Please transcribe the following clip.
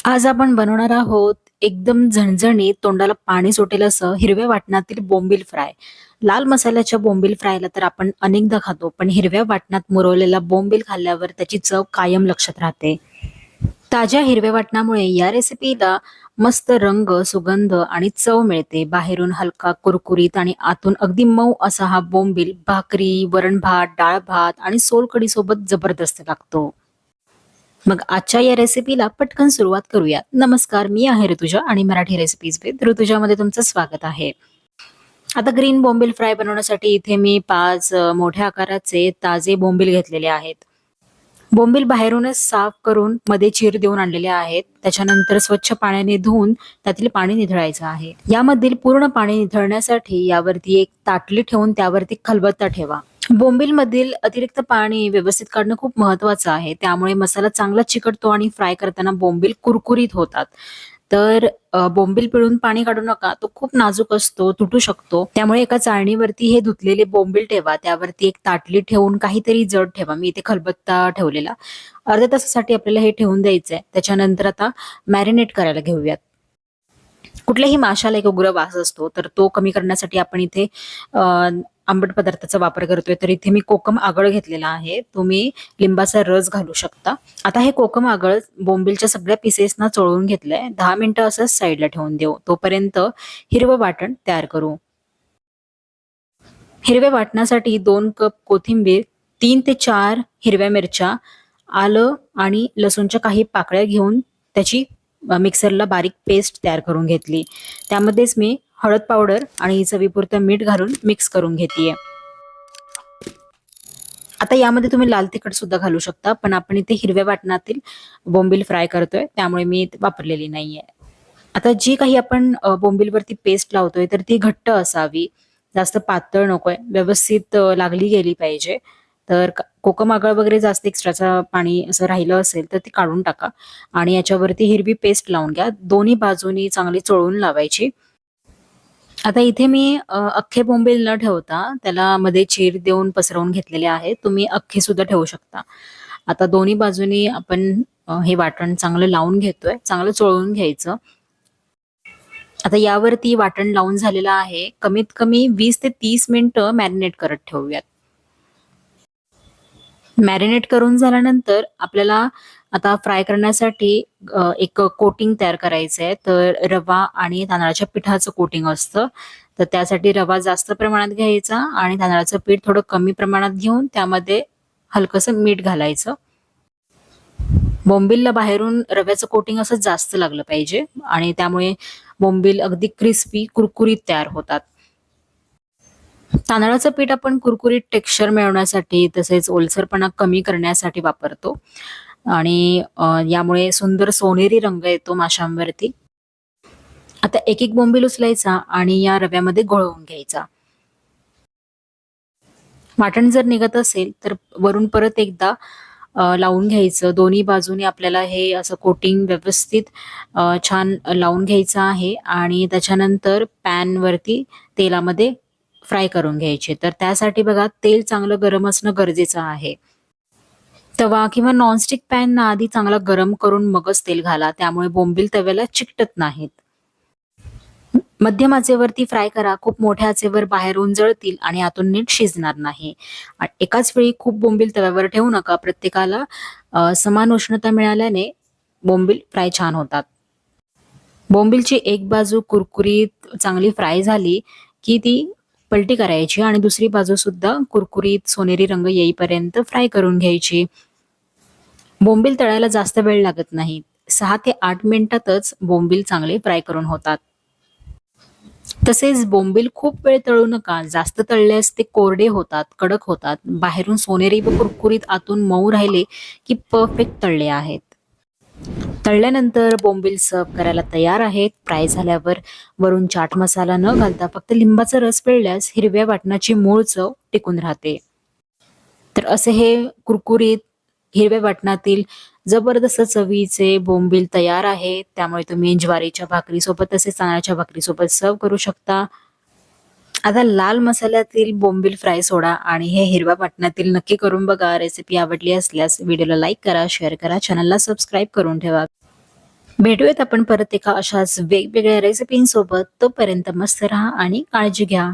आज आपण बनवणार आहोत एकदम झणझणीत, तोंडाला पाणी सुटेल असं हिरव्या वाटणातील बोंबील फ्राय. लाल मसाल्याच्या बोंबील फ्रायला तर आपण अनेकदा खातो, पण हिरव्या वाटणात मुरवलेला बोंबील खाल्ल्यावर त्याची चव कायम लक्षात राहते. ताज्या हिरव्या वाटणामुळे या रेसिपीला मस्त रंग, सुगंध आणि चव मिळते. बाहेरून हलका कुरकुरीत आणि आतून अगदी मऊ असा हा बोंबील भाकरी, वरण-भात, डाळ-भात आणि सोलकढी सोबत जबरदस्त लागतो. मग आजच्या या रेसिपीला पटकन सुरुवात करूया. नमस्कार, मी आहे ऋतुजा आणि मराठी रेसिपीज विथ ऋतुजामध्ये तुमचं स्वागत आहे. आता ग्रीन बोंबील फ्राय बनवण्यासाठी इथे मी 5 मोठ्या आकाराचे ताजे बोंबील घेतलेले आहेत. बोंबील बाहेरूनच साफ करून मध्ये चीर देऊन आणलेले आहेत. त्याच्यानंतर स्वच्छ पाण्याने धुवून त्यातील पाणी निथळायचं आहे. यामधील पूर्ण पाणी निथळण्यासाठी यावरती एक ताटली ठेवून त्यावरती खलबत्ता ठेवा. बोंबीलमधील अतिरिक्त पाणी व्यवस्थित काढणं खूप महत्वाचं आहे. त्यामुळे मसाला चांगला चिकटतो आणि फ्राय करताना बोंबील कुरकुरीत होतात. तर बोंबील पिळून पाणी काढू नका. तो खूप नाजूक असतो, तुटू शकतो. त्यामुळे एका चाळणीवरती हे धुतलेले बोंबील ठेवा. त्यावरती एक ताटली ठेवून काहीतरी जड ठेवा. मी इथे खलबत्ता ठेवलेला. अर्ध्या तासासाठी आपल्याला हे ठेवून द्यायचंय. त्याच्यानंतर आता मॅरिनेट करायला घेऊयात. कुठल्याही माशाला एक उग्र वास असतो, तर तो कमी करण्यासाठी आपण इथे आंबट पदार्थाचा वापर करतोय. तर इथे मी कोकम आगळ घेतलेला आहे. तुम्ही लिंबाचा रस घालू शकता. आता हे कोकम आगळ बोंबीलच्या सगळ्या पीसेसना चोळून घेतलंय. 10 मिनिटं असंच साईडला ठेवून देऊ. तोपर्यंत हिरवं वाटण तयार करू. हिरव्या वाटणासाठी 2 कप कोथिंबीर, 3 ते 4 हिरव्या मिरच्या, आलं आणि लसूणच्या काही पाकळ्या घेऊन त्याची मिक्सरला बारीक पेस्ट तयार करून घेतली. त्यामध्येच मी हळद पावडर आणि चवीपुरतं मीठ घालून मिक्स करून घेतेय. आता यामध्ये तुम्ही लाल तिखट सुद्धा घालू शकता, पण आपण इथे हिरव्या वाटणातील बोंबील फ्राय करतोय, त्यामुळे मी वापरलेली नाहीये. आता जी काही आपण बोंबीलवरती पेस्ट लावतोय, तर ती घट्ट असावी, जास्त पातळ नकोय, व्यवस्थित लागली गेली पाहिजे. तर कोकम आगळ वगैरे जास्त एक्स्ट्राचं पाणी असं राहिलं असेल तर ती काढून टाका आणि याच्यावरती हिरवी पेस्ट लावून घ्या. दोन्ही बाजूनी चांगली चोळून लावायची. आता इथे मी अख्खे बोंबील न ठेवता त्याला मध्ये चीर देऊन पसरवून घेतलेले आहेत. तुम्ही अख्खे सुद्धा ठेवू शकता. आता दोन्ही बाजूनी आपण हे वाटण चांगलं लावून घेतोय. चांगलं चोळून घ्यायचं. आता यावरती वाटण लावून झालेलं आहे. कमीत कमी 20 ते 30 मिनिटं मॅरिनेट करत ठेवूयात. मॅरिनेट करून झाल्यानंतर आपल्याला आता फ्राय करण्यासाठी एक कोटिंग तयार करायचं आहे. तर रवा आणि तांदळाच्या पिठाचं कोटिंग असतं. तर त्यासाठी रवा जास्त प्रमाणात घ्यायचा आणि तांदळाचं पीठ थोडं कमी प्रमाणात घेऊन त्यामध्ये हलकंसं मीठ घालायचं. बोंबीलला बाहेरून रव्याचं कोटिंग असं जास्त लागलं पाहिजे आणि त्यामुळे बोंबील अगदी क्रिस्पी, कुरकुरीत तयार होतात. तांदळाचं पीठ आपण कुरकुरीत टेक्स्चर मिळवण्यासाठी तसेच ओलसरपणा कमी करण्यासाठी वापरतो आणि यामुळे सुंदर सोनेरी रंग येतो माशांवरती. आता एक-एक बोंबील उचलायचा आणि या रव्यामध्ये घोळवून घ्यायचा. वाटण जर निघत असेल तर वरून परत एकदा लावून घ्यायचं. दोन्ही बाजूने आपल्याला हे असं कोटिंग व्यवस्थित छान लावून घ्यायचं आहे आणि त्याच्यानंतर पॅनवरती तेलामध्ये फ्राय करून घ्यायचे. तर त्यासाठी बघा तेल चांगलं गरम असणं गरजेचं आहे. तवा किंवा नॉनस्टिक पॅन ना आधी चांगला गरम करून मगच तेल घाला. त्यामुळे बोंबील तव्याला चिकटत नाहीत. मध्यम आचेवरती फ्राय करा. खूप मोठ्या आचेवर बाहेरून जळतील आणि आतून नीट शिजणार नाही. एकाच वेळी खूप बोंबील तव्यावर ठेवू नका. प्रत्येकाला समान उष्णता मिळाल्याने बोंबील फ्राय छान होतात. बोंबीलची एक बाजू कुरकुरीत चांगली फ्राय झाली की ती पलटी करायची आणि दुसरी बाजू सुद्धा कुरकुरीत सोनेरी रंग येईपर्यंत फ्राय करून घ्यायची. बोंबील तळायला जास्त वेळ लागत नाही. 6 ते 8 मिनिटातच बोंबील चांगले फ्राय करून होतात. तसेच बोंबील खूप वेळ तळू नका. जास्त तळल्यास ते कोरडे होतात, कडक होतात. बाहेरून सोनेरी व कुरकुरीत आतून मऊ राहिले की परफेक्ट तळले आहेत. तळल्यानंतर बोंबील सर्व्ह करायला तयार आहेत. फ्राय झाल्यावर वरून चाट मसाला न घालता फक्त लिंबाचा रस पिळल्यास हिरव्या वाटणाची मूळ चव टिकून राहते. तर असे हे कुरकुरीत हिरव्या वाटणातील जबरदस्त चवीचे बोंबील तयार आहेत. त्यामुळे तुम्ही ज्वारीच्या भाकरीसोबत तसेच तांदळाच्या भाकरीसोबत सर्व्ह करू शकता. आता लाल मसाल्यातील बोंबील फ्राय सोडा आणि हे हिरव्या वाटणातील नक्की करून बघा. रेसिपी आवडली असल्यास व्हिडिओला लाईक करा, शेअर करा, चॅनलला सबस्क्राईब करून ठेवा. भेटूयात आपण परत एका अशाच वेगवेगळ्या रेसिपींसोबत. तोपर्यंत मस्त राहा आणि काळजी घ्या.